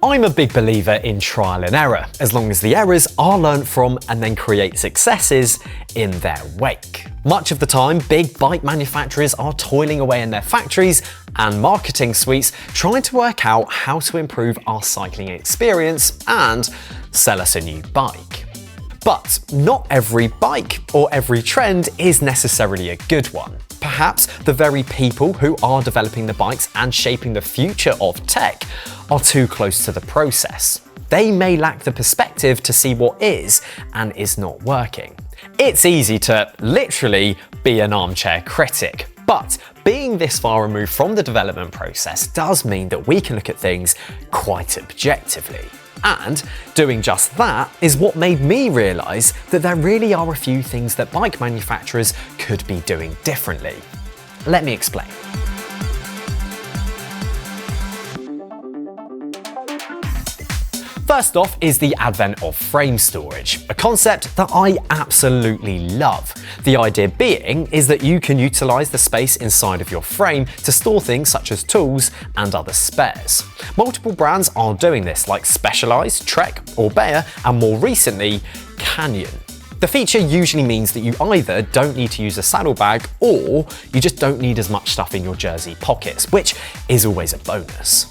I'm a big believer in trial and error, as long as the errors are learnt from and then create successes in their wake. Much of the time, big bike manufacturers are toiling away in their factories and marketing suites trying to work out how to improve our cycling experience and sell us a new bike. But not every bike or every trend is necessarily a good one. Perhaps the very people who are developing the bikes and shaping the future of tech are too close to the process. They may lack the perspective to see what is and is not working. It's easy to literally be an armchair critic, but being this far removed from the development process does mean that we can look at things quite objectively. And doing just that is what made me realise that there really are a few things that bike manufacturers could be doing differently. Let me explain. First off is the advent of frame storage, a concept that I absolutely love. The idea being is that you can utilise the space inside of your frame to store things such as tools and other spares. Multiple brands are doing this, like Specialized, Trek, Orbea, and more recently, Canyon. The feature usually means that you either don't need to use a saddlebag or you just don't need as much stuff in your jersey pockets, which is always a bonus.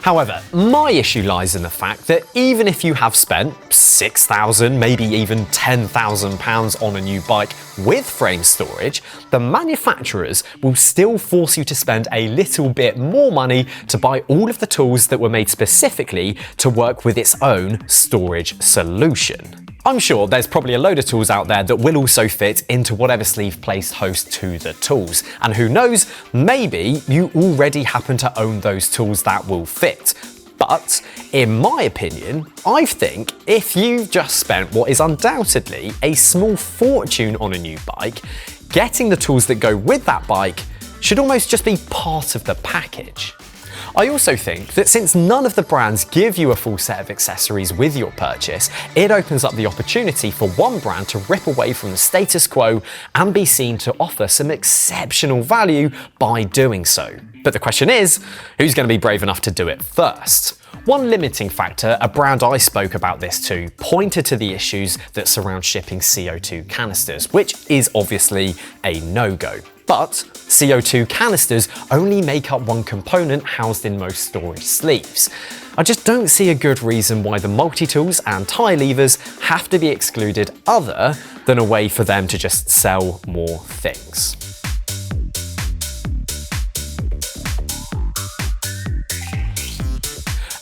However, my issue lies in the fact that even if you have spent £6,000, maybe even £10,000 on a new bike with frame storage, the manufacturers will still force you to spend a little bit more money to buy all of the tools that were made specifically to work with its own storage solution. I'm sure there's probably a load of tools out there that will also fit into whatever sleeve placed host to the tools. And who knows, maybe you already happen to own those tools that will fit. But in my opinion, I think if you've just spent what is undoubtedly a small fortune on a new bike, getting the tools that go with that bike should almost just be part of the package. I also think that since none of the brands give you a full set of accessories with your purchase, it opens up the opportunity for one brand to rip away from the status quo and be seen to offer some exceptional value by doing so. But the question is, who's going to be brave enough to do it first? One limiting factor, a brand I spoke about this to, pointed to the issues that surround shipping CO2 canisters, which is obviously a no-go. But CO2 canisters only make up one component housed in most storage sleeves. I just don't see a good reason why the multi-tools and tie levers have to be excluded other than a way for them to just sell more things.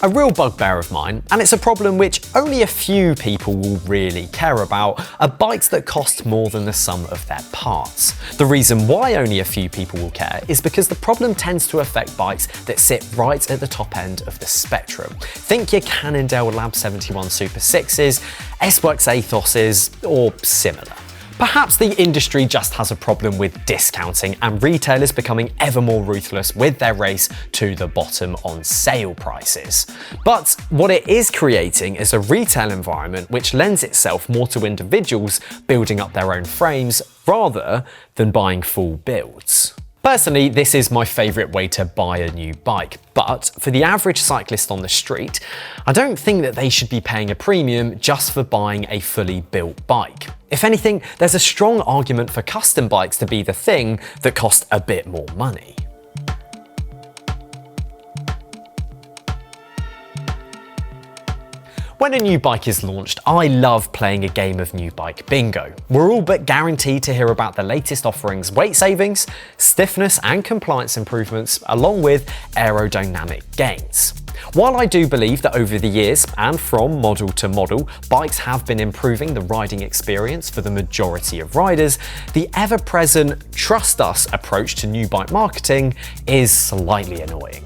A real bugbear of mine, and it's a problem which only a few people will really care about, are bikes that cost more than the sum of their parts. The reason why only a few people will care is because the problem tends to affect bikes that sit right at the top end of the spectrum. Think your Cannondale Lab 71 Super 6s, S-Works Athoses, or similar. Perhaps the industry just has a problem with discounting and retailers becoming ever more ruthless with their race to the bottom on sale prices. But what it is creating is a retail environment which lends itself more to individuals building up their own frames rather than buying full builds. Personally, this is my favourite way to buy a new bike, but for the average cyclist on the street, I don't think that they should be paying a premium just for buying a fully built bike. If anything, there's a strong argument for custom bikes to be the thing that cost a bit more money. When a new bike is launched, I love playing a game of new bike bingo. We're all but guaranteed to hear about the latest offerings, weight savings, stiffness and compliance improvements, along with aerodynamic gains. While I do believe that over the years, and from model to model, bikes have been improving the riding experience for the majority of riders, the ever-present trust us approach to new bike marketing is slightly annoying.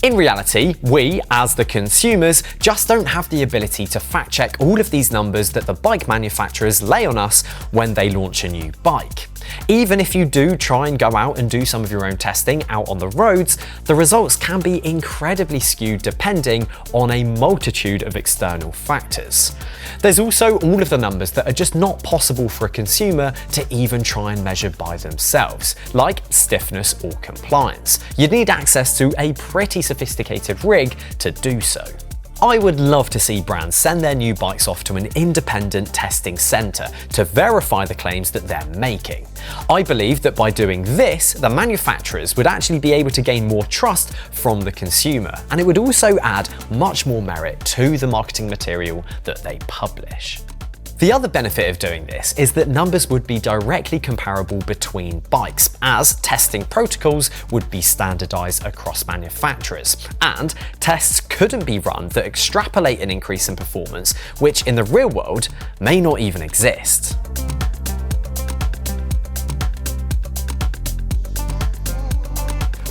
In reality, we, as the consumers, just don't have the ability to fact check all of these numbers that the bike manufacturers lay on us when they launch a new bike. Even if you do try and go out and do some of your own testing out on the roads, the results can be incredibly skewed depending on a multitude of external factors. There's also all of the numbers that are just not possible for a consumer to even try and measure by themselves, like stiffness or compliance. You'd need access to a pretty sophisticated rig to do so. I would love to see brands send their new bikes off to an independent testing centre to verify the claims that they're making. I believe that by doing this, the manufacturers would actually be able to gain more trust from the consumer, and it would also add much more merit to the marketing material that they publish. The other benefit of doing this is that numbers would be directly comparable between bikes, as testing protocols would be standardized across manufacturers, and tests couldn't be run that extrapolate an increase in performance, which in the real world may not even exist.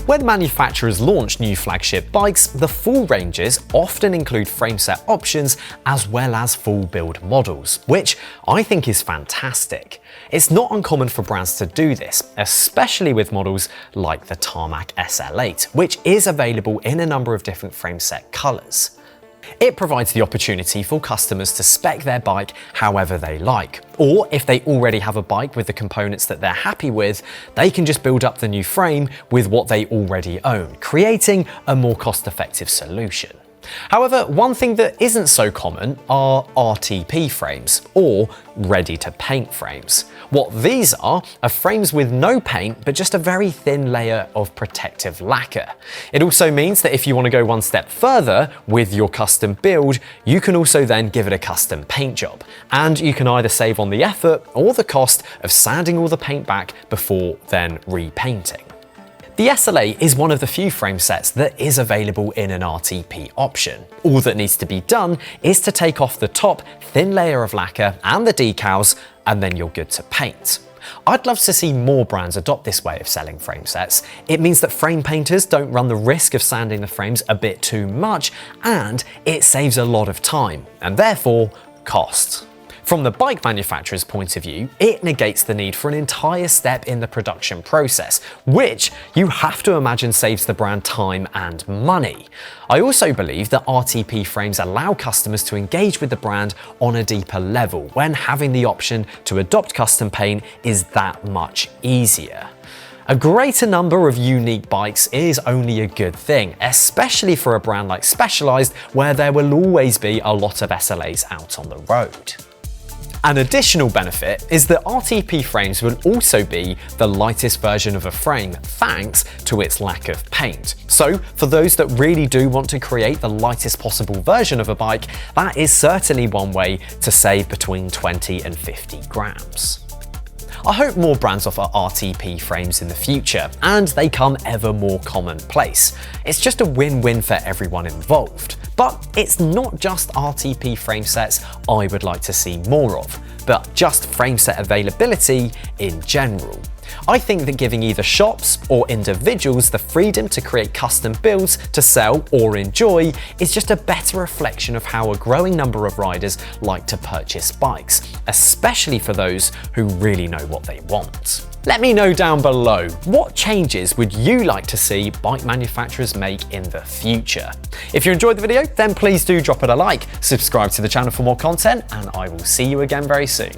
When manufacturers launch new flagship bikes, the full ranges often include frameset options as well as full build models, which I think is fantastic. It's not uncommon for brands to do this, especially with models like the Tarmac SL8, which is available in a number of different frameset colours. It provides the opportunity for customers to spec their bike however they like, or if they already have a bike with the components that they're happy with, they can just build up the new frame with what they already own, creating a more cost-effective solution. However, one thing that isn't so common are RTP frames, or ready-to-paint frames. What these are frames with no paint, but just a very thin layer of protective lacquer. It also means that if you want to go one step further with your custom build, you can also then give it a custom paint job. And you can either save on the effort or the cost of sanding all the paint back before then repainting. The SLA is one of the few frame sets that is available in an RTP option. All that needs to be done is to take off the top thin layer of lacquer and the decals, and then you're good to paint. I'd love to see more brands adopt this way of selling frame sets. It means that frame painters don't run the risk of sanding the frames a bit too much, and it saves a lot of time, and therefore cost. From the bike manufacturer's point of view, it negates the need for an entire step in the production process, which you have to imagine saves the brand time and money. I also believe that RTP frames allow customers to engage with the brand on a deeper level when having the option to adopt custom paint is that much easier. A greater number of unique bikes is only a good thing, especially for a brand like Specialized, where there will always be a lot of SLAs out on the road. An additional benefit is that RTP frames will also be the lightest version of a frame thanks to its lack of paint. So for those that really do want to create the lightest possible version of a bike, that is certainly one way to save between 20 and 50 grams. I hope more brands offer RTP frames in the future, and they come ever more commonplace. It's just a win-win for everyone involved. But it's not just RTP frame sets I would like to see more of, but just frame set availability in general. I think that giving either shops or individuals the freedom to create custom builds to sell or enjoy is just a better reflection of how a growing number of riders like to purchase bikes, especially for those who really know what they want. Let me know down below, what changes would you like to see bike manufacturers make in the future? If you enjoyed the video, then please do drop it a like, subscribe to the channel for more content, and I will see you again very soon.